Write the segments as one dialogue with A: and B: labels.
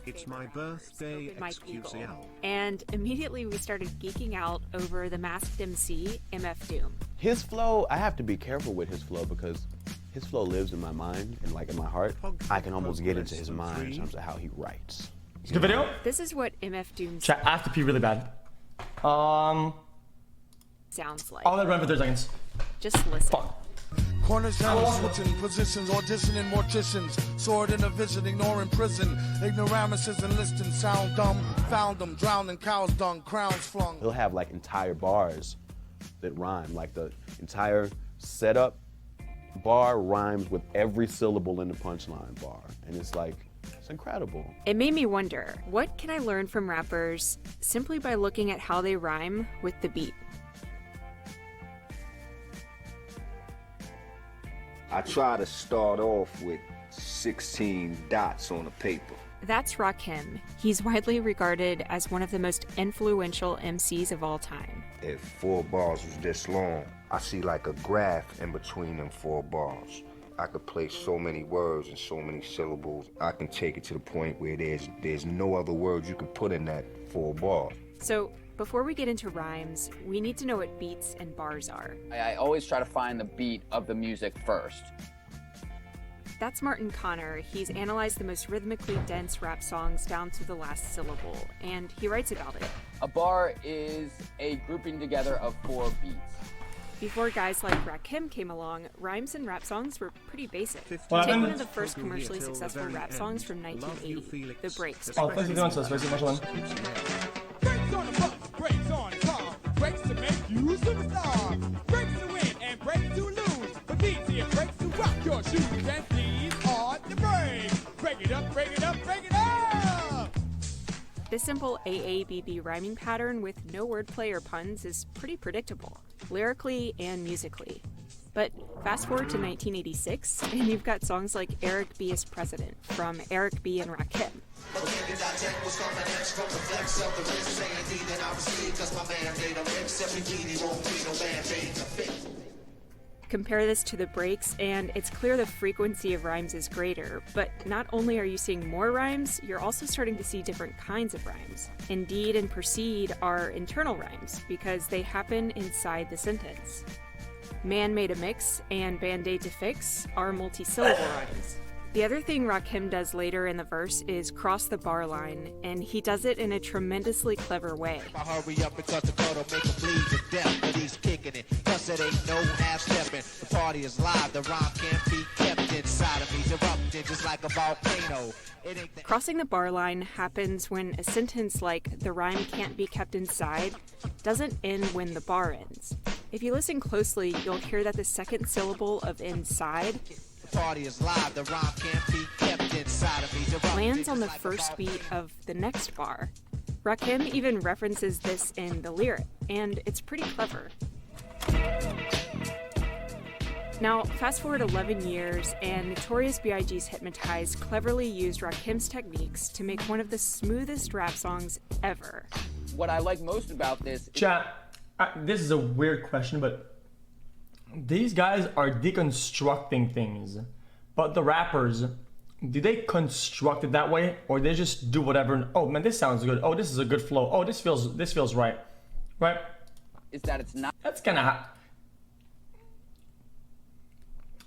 A: It's my birthday, XQC.
B: And immediately we started geeking out over the masked MC, MF Doom.
C: His flow, I have to be careful with his flow because his flow lives in my mind and like in my heart. I can almost get into his mind in terms of how he writes.
D: Good video?
B: This is what MF Doom
D: Chat, I have to pee really bad.
B: sounds like.
D: I'll let it run for 30 seconds.
B: Just listen.
D: Fuck.
E: Corners down, switching positions, auditioning morticians, sword in a vision, ignoring prison, ignoramuses enlisting, sound dumb, found them, drowning cows dung, crowns flung.
C: He'll have like entire bars that rhyme, like the entire setup bar rhymes with every syllable in the punchline bar, and it's like, it's incredible.
B: It made me wonder, what can I learn from rappers simply by looking at how they rhyme with the beat?
F: I try to start off with 16 dots on a paper.
B: That's Rakim. He's widely regarded as one of the most influential MCs of all time.
F: If 4 bars was this long, I see like a graph in between them 4 bars. I could place so many words and so many syllables. I can take it to the point where there's no other words you can put in that 4 bars.
B: So, before we get into rhymes, we need to know what beats and bars are.
G: I always try to find the beat of the music first.
B: That's Martin Connor. He's analyzed the most rhythmically dense rap songs down to the last syllable, and he writes about it.
G: A bar is a grouping together of 4 beats.
B: Before guys like Rakim came along, rhymes and rap songs were pretty basic. Take
D: What
B: one
D: happened?
B: of the first commercially successful rap songs from 1980, The Breaks.
D: Oh, thanks for doing so. Spicy much one.
H: Brakes on the bus, brakes on the car, brakes to make you superstar, brakes to win and brakes to lose, but these here brakes to rock your shoes and these are the brakes. Break it up, break it up, break it up!
B: This simple AABB rhyming pattern with no wordplay or puns is pretty predictable, lyrically and musically. But fast forward to 1986, and you've got songs like Eric B. is President from Eric B. and Rakim. Compare this to The Breaks, and it's clear the frequency of rhymes is greater, but not only are you seeing more rhymes, you're also starting to see different kinds of rhymes. Indeed and proceed are internal rhymes, because they happen inside the sentence. Man made a mix and Band-Aid to fix are multi-syllable rhymes. The other thing Rakim does later in the verse is cross the bar line, and he does it in a tremendously clever way.
E: Hurry up because the cut'll make him bleed to death, but he's kicking it, plus it ain't no half-stepping. The party is live, the rhyme can't be kept inside of me, erupting just like a volcano.
B: Crossing the bar line happens when a sentence like "the rhyme can't be kept inside" doesn't end when the bar ends. If you listen closely, you'll hear that the second syllable of "inside"
E: The party is live, the rhyme can't be kept inside of me, erupting
B: lands on the first beat of the next bar. Rakim even references this in the lyric, and it's pretty clever. Now, fast forward 11 years, and Notorious B.I.G.'s Hypnotize cleverly used Rakim's techniques to make one of the smoothest rap songs ever.
G: What I like most about this...
D: Chat, this is a weird question, but these guys are deconstructing things. But the rappers, do they construct it that way? Or they just do whatever, and, oh man, this sounds good. Oh, this is a good flow. Oh, this feels right. Right?
G: is that it's not...
D: That's kind of...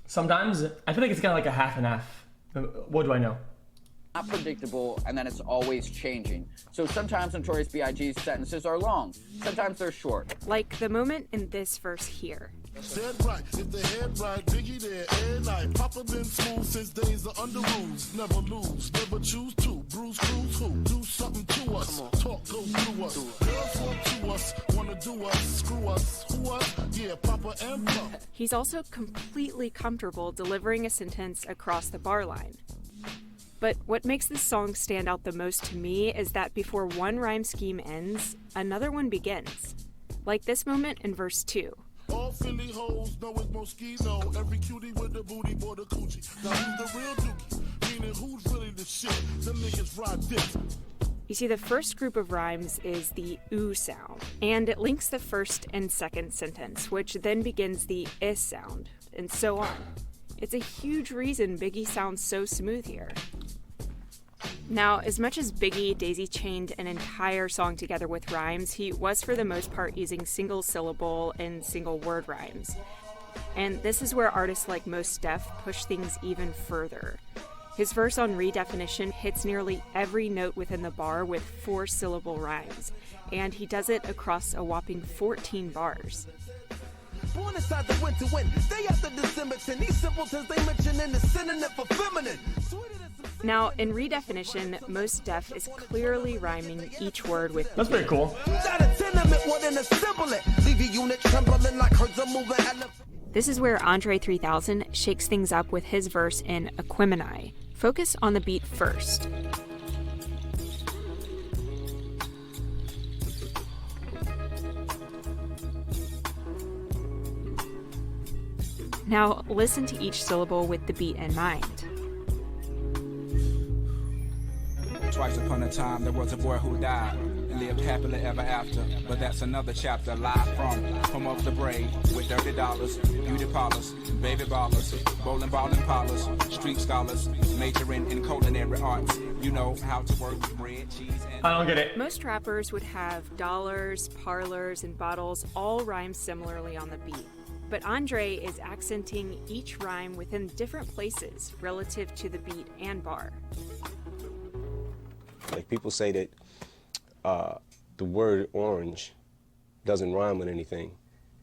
D: Sometimes, I feel like it's kind of like a half and half. What do I know?
G: Not predictable, and then it's always changing. So sometimes Notorious B.I.G.'s sentences are long. Sometimes they're short.
B: Like the moment in this verse here.
I: Said right, if the head right, Biggie there, air night. Papa been smooth since days of under rules. Never lose, never choose to. Bruise, cruise, who? Do something to us. Talk, go through us. Girls want to us, wanna do us, screw us. Who us? Yeah, Papa and Papa.
B: He's also completely comfortable delivering a sentence across the bar line. But what makes this song stand out the most to me is that before one rhyme scheme ends, another one begins. Like this moment in verse 2.
I: All Philly hoes know it's Moschino. Every cutie with the booty for the coochie. Now who's the real dookie? Meaning who's really the shit? Them niggas ride dicks.
B: You see, the first group of rhymes is the oo sound, and it links the first and second sentence, which then begins the is sound, and so on. It's a huge reason Biggie sounds so smooth here. Now, as much as Biggie daisy-chained an entire song together with rhymes, he was for the most part using single-syllable and single-word rhymes. And this is where artists like Mos Def push things even further. His verse on Redefinition hits nearly every note within the bar with 4-syllable rhymes, and he does it across a whopping 14 bars.
J: Born inside the winter wind, stay after December 10. These simpletons they mention in the synonym for feminine.
B: Now, in Redefinition, Mos Def is clearly rhyming each word with
D: That's pretty cool.
B: This is where Andre 3000 shakes things up with his verse in Aquemini. Focus on the beat first. Now, listen to each syllable with the beat in mind.
K: Twice upon a time, there was a boy who died and lived happily ever after. But that's another chapter, live from home of the brave, with dirty dollars, beauty parlors, baby ballers, bowling ball and parlors, street scholars, majoring in culinary arts. You know how to work bread, cheese, and...
D: I don't get it.
B: Most rappers would have dollars, parlors, and bottles all rhyme similarly on the beat. But Andre is accenting each rhyme within different places relative to the beat and bar.
L: Like people say that the word orange doesn't rhyme with anything,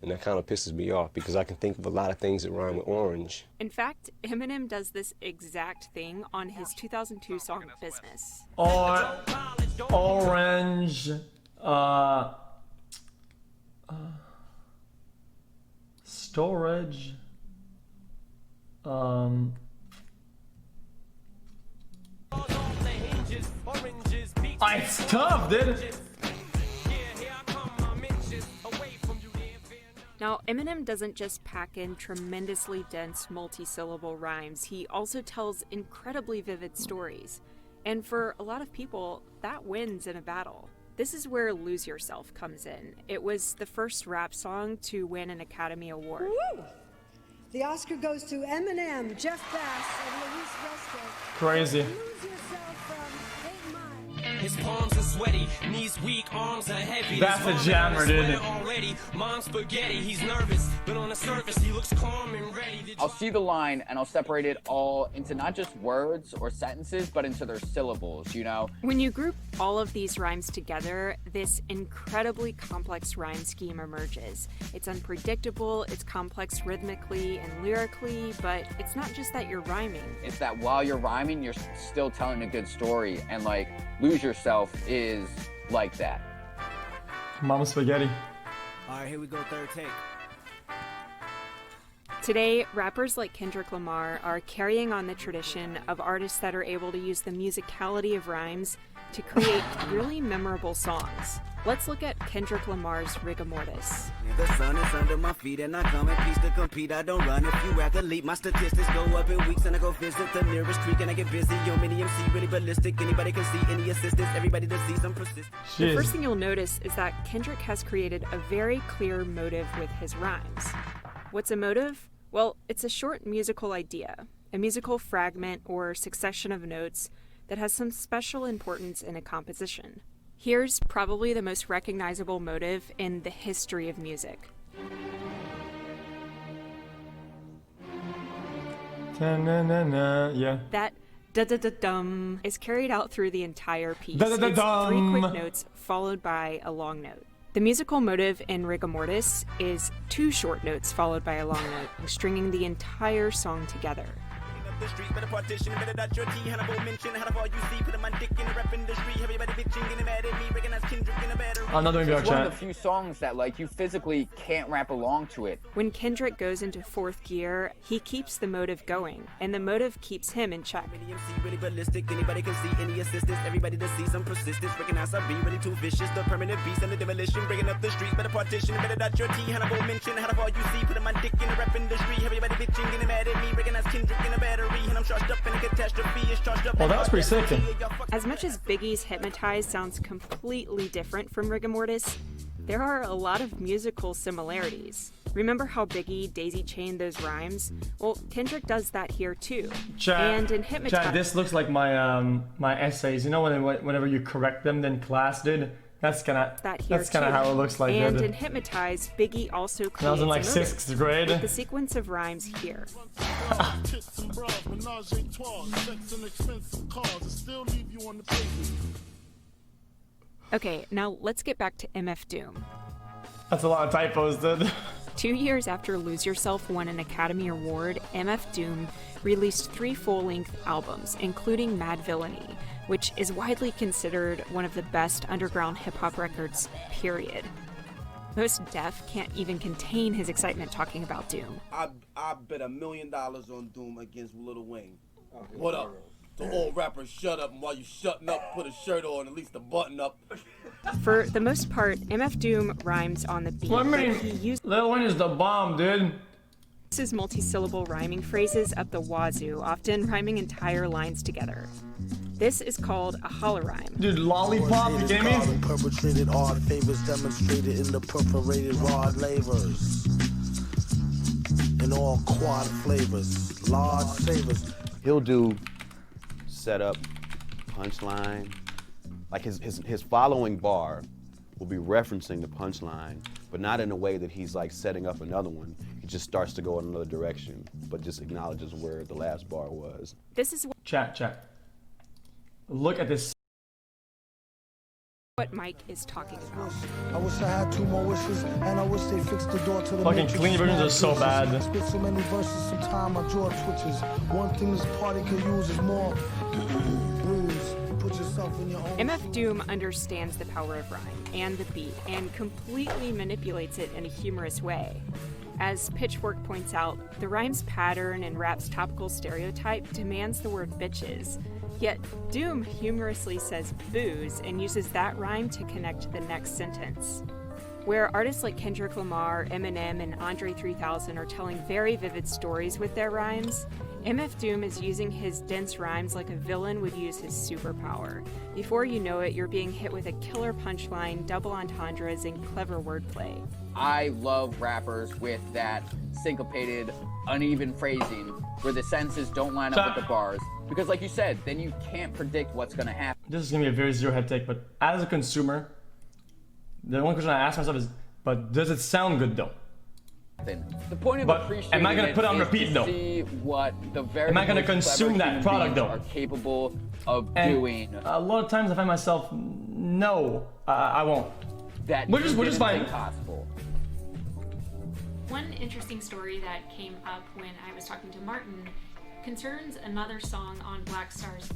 L: and that kind of pisses me off because I can think of a lot of things that rhyme with orange.
B: In fact, Eminem does this exact thing on his 2002 song Business.
D: Orange, storage, it's tough, dude.
B: Now, Eminem doesn't just pack in tremendously dense multi-syllable rhymes, he also tells incredibly vivid stories. And for a lot of people, that wins in a battle. This is where Lose Yourself comes in. It was the first rap song to win an Academy Award.
M: Woo! The Oscar goes to Eminem, Jeff Bass, and Luis Roscoe.
D: Crazy.
M: Lose Yourself from 8 Mile.
N: His palms are sweaty, knees weak, arms are heavy.
D: That's a jammer, dude.
N: Already, mom's spaghetti. He's nervous, but on the surface he looks calm and ready.
G: I'll see the line and I'll separate it all into not just words or sentences, but into their syllables, you know?
B: When you group all of these rhymes together, this incredibly complex rhyme scheme emerges. It's unpredictable, it's complex rhythmically and lyrically, but it's not just that you're rhyming.
G: It's that while you're rhyming, you're still telling a good story, and like Lose Yourself is like that.
D: Mama spaghetti.
N: All right, here we go, third take.
B: Today, rappers like Kendrick Lamar are carrying on the tradition of artists that are able to use the musicality of rhymes to create really memorable songs. Let's look at Kendrick Lamar's Rigor Mortis.
N: The sun is under my feet and I come in peace to compete. I don't run if you athlete. My statistics go up in weeks and I go visit the nearest creek and I get busy. Yo, mini MC, really ballistic. Anybody can see any assistance. Everybody that sees some persist.
B: The first thing you'll notice is that Kendrick has created a very clear motive with his rhymes. What's a motive? Well, it's a short musical idea, a musical fragment or succession of notes that has some special importance in a composition. Here's probably the most recognizable motive in the history of music.
D: Yeah.
B: That da-da-da-dum is carried out through the entire piece.
D: Da-da-da-dum.
B: It's 3 quick notes followed by a long note. The musical motive in Rigor Mortis is 2 short notes followed by a long note, stringing the entire song together.
D: Another
G: It's one of the few songs that like you physically can't rap along to it.
B: When Kendrick goes into 4th gear, he keeps the motive going, and the motive keeps him in check.
N: Really ballistic. Anybody can see any assistance. Everybody that sees some persistence. Recognize I be really too vicious. The permanent beast and the demolition. Breaking up the streets, better partition. Better dot your T. Hannibal mention. How all you see. Putting my dick in the rap industry. Everybody bitching, getting mad at me. Recognize Kendrick in a battery. And I'm charged up in a catastrophe. It's charged up.
D: Well, that was pretty sick.
B: As much as Biggie's Hypnotize sounds completely different from Rigor Mortis, there are a lot of musical similarities. Remember how Biggie daisy-chained those rhymes? Well, Kendrick does that here too.
D: Chad,
B: And in Hypnotize...
D: Chad, this looks like my my essays. You know whenever you correct them, then class did. That's kind of how it looks like.
B: And in Hypnotize, Biggie also creates
D: I was in like
B: a motive
D: 6th grade.
B: with the sequence of rhymes here. Okay, now let's get back to MF Doom.
D: That's a lot of typos, dude.
B: 2 years after Lose Yourself won an Academy Award, MF Doom released 3 full-length albums, including Mad Villainy, which is widely considered one of the best underground hip-hop records, period. Most deaf can't even contain his excitement talking about Doom.
O: I bet $1 million on Doom against Lil Wayne. What up? To all rappers, shut up, and while you shutting up, put a shirt on, at least a button up.
B: For the most part, MF Doom rhymes on the beat.
D: Well, I mean,
B: but he uses
D: Lil Wayne is the bomb, dude.
B: Uses multi-syllable rhyming phrases up the wazoo, often rhyming entire lines together. This is called a holorhyme.
D: Dude, lollipop, you kidding me?
E: Perpetrated odd favors demonstrated in the perforated rod lavers. In all quad flavors, large savors.
C: He'll do setup, punchline. Like his following bar will be referencing the punchline, but not in a way that he's like setting up another one. He just starts to go in another direction, but just acknowledges where the last bar was.
B: This is
D: Chat. Look at this.
B: What Mike is talking about.
E: I wish I had 2 more wishes, and I wish they fixed the door to the
D: fucking clean versions are so bad.
E: Spit so many verses, sometimes my jaw twitches. One thing this party could use is more blues. Put yourself in your own.
B: MF Doom understands the power of rhyme and the beat and completely manipulates it in a humorous way. As Pitchfork points out, the rhyme's pattern and rap's topical stereotype demands the word bitches. Yet Doom humorously says booze and uses that rhyme to connect to the next sentence. Where artists like Kendrick Lamar, Eminem, and Andre 3000 are telling very vivid stories with their rhymes, MF Doom is using his dense rhymes like a villain would use his superpower. Before you know it, you're being hit with a killer punchline, double entendres, and clever wordplay.
G: I love rappers with that syncopated, uneven phrasing where the sentences don't line up with the bars. Because like you said, then you can't predict what's going to happen.
D: This is going to be a very zero-head take, but as a consumer, the only question I ask myself is, but does it sound good though?
G: The point of appreciating
D: am I going to put it on repeat though?
G: See what the very
D: am I going to consume that product though?
G: Are capable of
D: and
G: doing.
D: A lot of times I find myself, no, I won't. Which is fine.
G: Possible.
P: One interesting story that came up when I was talking to Martin concerns another song on Black Star's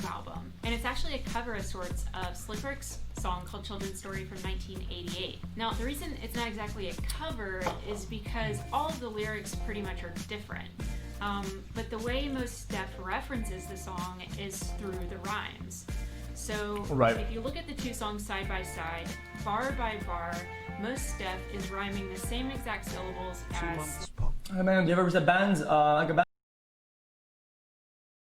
P: album. And it's actually a cover of sorts of Slick Rick's song called Children's Story from 1988. Now, the reason it's not exactly a cover is because all of the lyrics pretty much are different. But the way most Steph references the song is through the rhymes. So if you look at the 2 songs side by side, bar by bar, most Steph is rhyming the same exact syllables as...
D: Hey man, do you ever visit bands? Like a band?